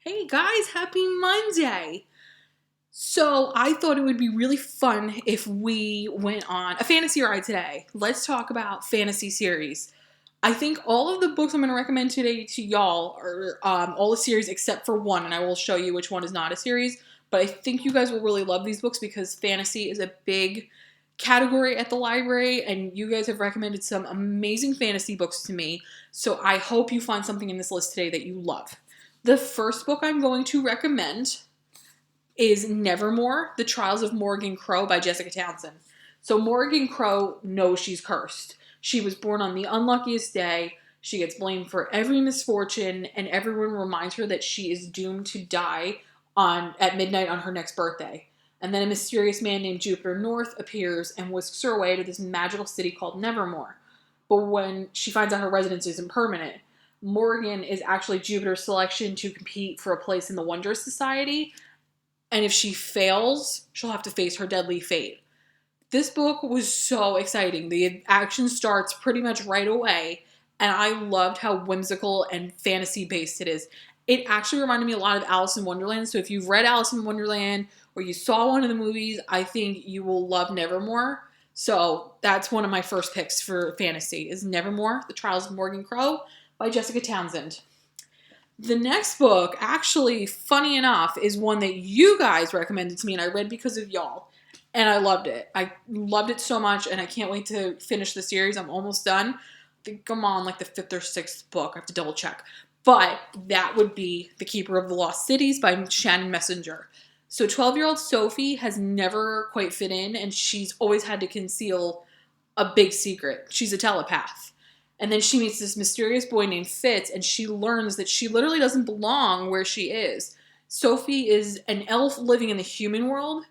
Hey guys, happy Monday! So, I thought it would be really fun if we went on a fantasy ride today. Let's talk about fantasy series. I think all of the books I'm going to recommend today to y'all are all a series except for one, and I will show you which one is not a series. But I think you guys will really love these books because fantasy is a big category at the library, and you guys have recommended some amazing fantasy books to me. So, I hope you find something in this list today that you love. The first book I'm going to recommend is Nevermore, The Trials of Morgan Crow by Jessica Townsend. So Morgan Crow knows she's cursed. She was born on the unluckiest day. She gets blamed for every misfortune, and everyone reminds her that she is doomed to die at midnight on her next birthday. And then a mysterious man named Jupiter North appears and whisks her away to this magical city called Nevermore. But when she finds out her residence isn't permanent, Morgan is actually Jupiter's selection to compete for a place in the Wondrous Society, and if she fails, she'll have to face her deadly fate. This book was so exciting. The action starts pretty much right away, and I loved how whimsical and fantasy-based it is. It actually reminded me a lot of Alice in Wonderland, so if you've read Alice in Wonderland or you saw one of the movies, I think you will love Nevermore. So that's one of my first picks for fantasy, is Nevermore, The Trials of Morgan Crow by Jessica Townsend. The next book, actually, funny enough, is one that you guys recommended to me and I read because of y'all. And I loved it. I loved it so much, and I can't wait to finish the series. I'm almost done. I think I'm on like the 5th or 6th book. I have to double check. But that would be The Keeper of the Lost Cities by Shannon Messenger. So 12-year-old Sophie has never quite fit in, and she's always had to conceal a big secret. She's a telepath. And then she meets this mysterious boy named Fitz, and she learns that she literally doesn't belong where she is. Sophie is an elf living in the human world,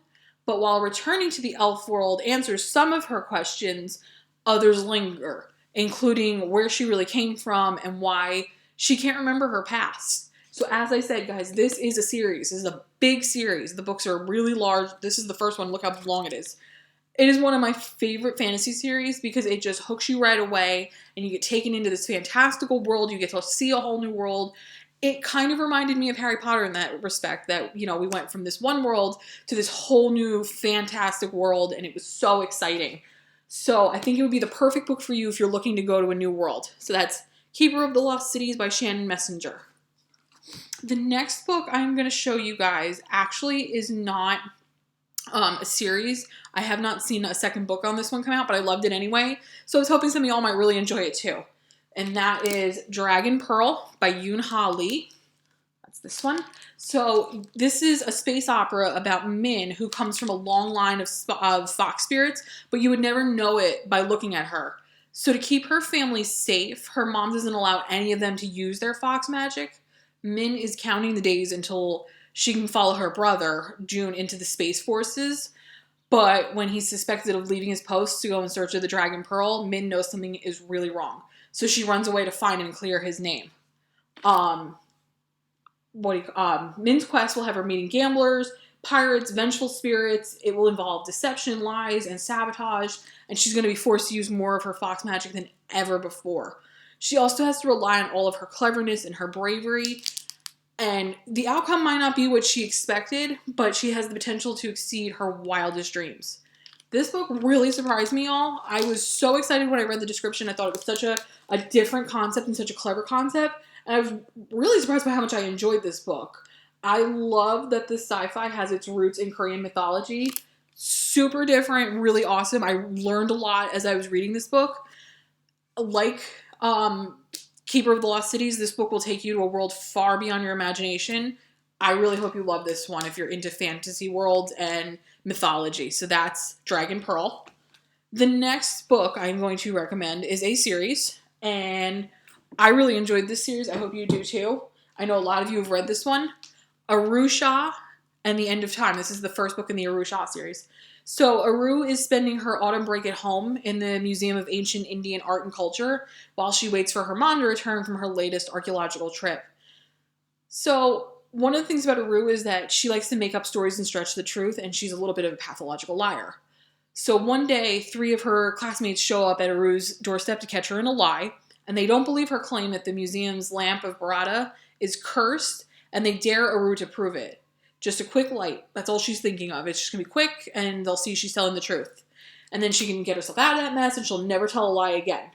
but while returning to the elf world answers some of her questions, others linger, including where she really came from and why she can't remember her past. So as I said, guys, this is a series. This is a big series. The books are really large. This is the first one. Look how long it is. It is one of my favorite fantasy series because it just hooks you right away and you get taken into this fantastical world. You get to see a whole new world. It kind of reminded me of Harry Potter in that respect, that, you know, we went from this one world to this whole new fantastic world, and it was so exciting. So I think it would be the perfect book for you if you're looking to go to a new world. So that's Keeper of the Lost Cities by Shannon Messenger. The next book I'm going to show you guys actually is not a series. I have not seen a second book on this one come out, but I loved it anyway. So I was hoping some of y'all might really enjoy it too. And that is Dragon Pearl by Yoon Ha Lee. That's this one. So this is a space opera about Min, who comes from a long line of fox spirits, but you would never know it by looking at her. So to keep her family safe, her mom doesn't allow any of them to use their fox magic. Min is counting the days until she can follow her brother, June, into the Space Forces. But when he's suspected of leaving his post to go in search of the Dragon Pearl, Min knows something is really wrong. So she runs away to find him and clear his name. Min's quest will have her meeting gamblers, pirates, vengeful spirits. It will involve deception, lies, and sabotage. And she's going to be forced to use more of her fox magic than ever before. She also has to rely on all of her cleverness and her bravery. And the outcome might not be what she expected, but she has the potential to exceed her wildest dreams. This book really surprised me, y'all. I was so excited when I read the description. I thought it was such a different concept and such a clever concept. And I was really surprised by how much I enjoyed this book. I love that the sci-fi has its roots in Korean mythology. Super different, really awesome. I learned a lot as I was reading this book. Like Keeper of the Lost Cities, this book will take you to a world far beyond your imagination. I really hope you love this one if you're into fantasy worlds and mythology. So that's Dragon Pearl. The next book I'm going to recommend is a series, and I really enjoyed this series. I hope you do too. I know a lot of you have read this one. Arusha and the End of Time. This is the first book in the Arusha series. So Aru is spending her autumn break at home in the Museum of Ancient Indian Art and Culture while she waits for her mom to return from her latest archaeological trip. So one of the things about Aru is that she likes to make up stories and stretch the truth, and she's a little bit of a pathological liar. So one day, 3 of her classmates show up at Aru's doorstep to catch her in a lie, and they don't believe her claim that the museum's lamp of Barada is cursed and they dare Aru to prove it. Just a quick light. That's all she's thinking of. It's just going to be quick, and they'll see she's telling the truth. And then she can get herself out of that mess, and she'll never tell a lie again.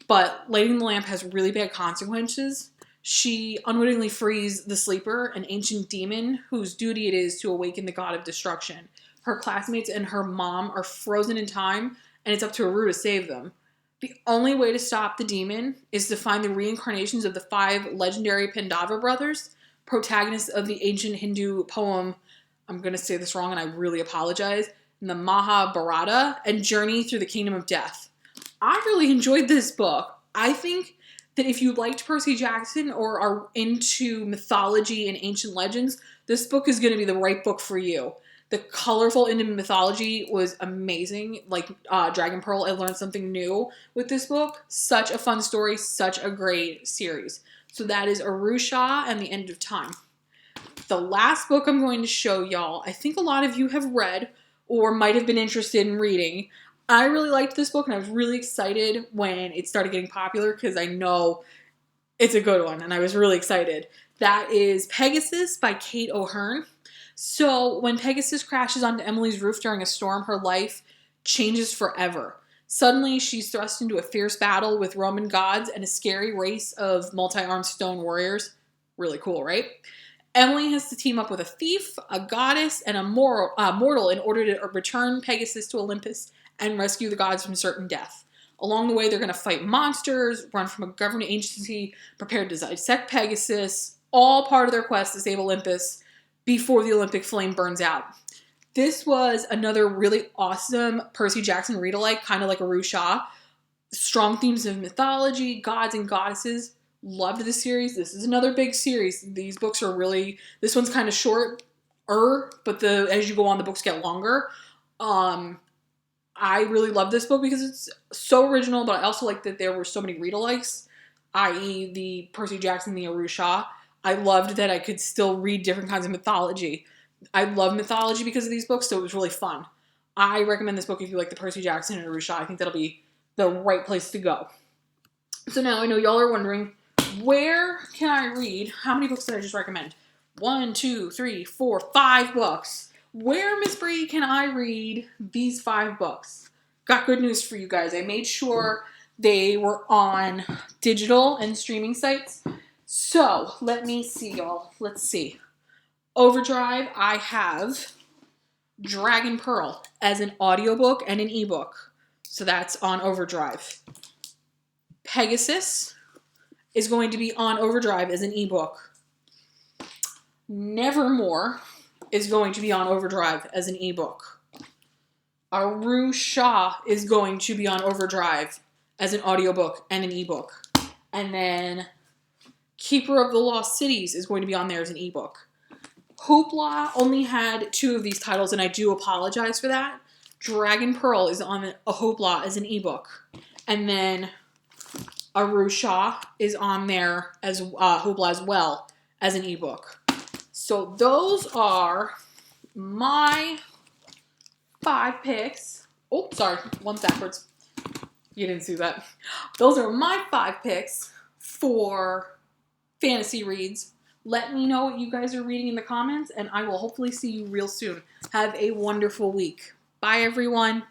But lighting the lamp has really bad consequences. She unwittingly frees the Sleeper, an ancient demon whose duty it is to awaken the god of destruction. Her classmates and her mom are frozen in time, and it's up to Aru to save them. The only way to stop the demon is to find the reincarnations of the 5 legendary Pandava brothers, protagonists of the ancient Hindu poem, I'm going to say this wrong and I really apologize, the Mahabharata, and journey through the kingdom of death. I really enjoyed this book. I think that if you liked Percy Jackson or are into mythology and ancient legends, this book is going to be the right book for you. The colorful Indian mythology was amazing. Like Dragon Pearl, I learned something new with this book. Such a fun story, such a great series. So that is Arusha and the End of Time. The last book I'm going to show y'all, I think a lot of you have read or might have been interested in reading. I really liked this book, and I was really excited when it started getting popular because I know it's a good one, and I was really excited. That is Pegasus by Kate O'Hearn. So when Pegasus crashes onto Emily's roof during a storm, her life changes forever. Suddenly, she's thrust into a fierce battle with Roman gods and a scary race of multi-armed stone warriors. Really cool, right? Emily has to team up with a thief, a goddess, and a mortal in order to return Pegasus to Olympus and rescue the gods from certain death. Along the way, they're going to fight monsters, run from a government agency prepared to dissect Pegasus, all part of their quest to save Olympus before the Olympic flame burns out. This was another really awesome Percy Jackson read-alike, kind of like Arusha. Strong themes of mythology, gods and goddesses. Loved the series. This is another big series. These books are really, this one's kind of shorter, but as you go on, the books get longer. I really love this book because it's so original, but I also like that there were so many read-alikes, i.e. the Percy Jackson, the Arusha. I loved that I could still read different kinds of mythology. I love mythology because of these books, so it was really fun. I recommend this book if you like the Percy Jackson and Arusha. I think that'll be the right place to go. So now I know y'all are wondering, where can I read? How many books did I just recommend? 1, 2, 3, 4, 5 books. Where, Ms.Brie, can I read these 5 books? Got good news for you guys. I made sure they were on digital and streaming sites. So, let me see, y'all. Let's see. Overdrive, I have Dragon Pearl as an audiobook and an ebook. So that's on Overdrive. Pegasus is going to be on Overdrive as an ebook. Nevermore is going to be on Overdrive as an ebook. Arusha is going to be on Overdrive as an audiobook and an ebook. And then Keeper of the Lost Cities is going to be on there as an ebook. Hoopla only had 2 of these titles, and I do apologize for that. Dragon Pearl is on a Hoopla as an ebook. And then Arusha is on there as Hoopla as well as an ebook. So those are my 5 picks. Oh, sorry, one's backwards. You didn't see that. Those are my 5 picks for fantasy reads. Let me know what you guys are reading in the comments, and I will hopefully see you real soon. Have a wonderful week. Bye, everyone.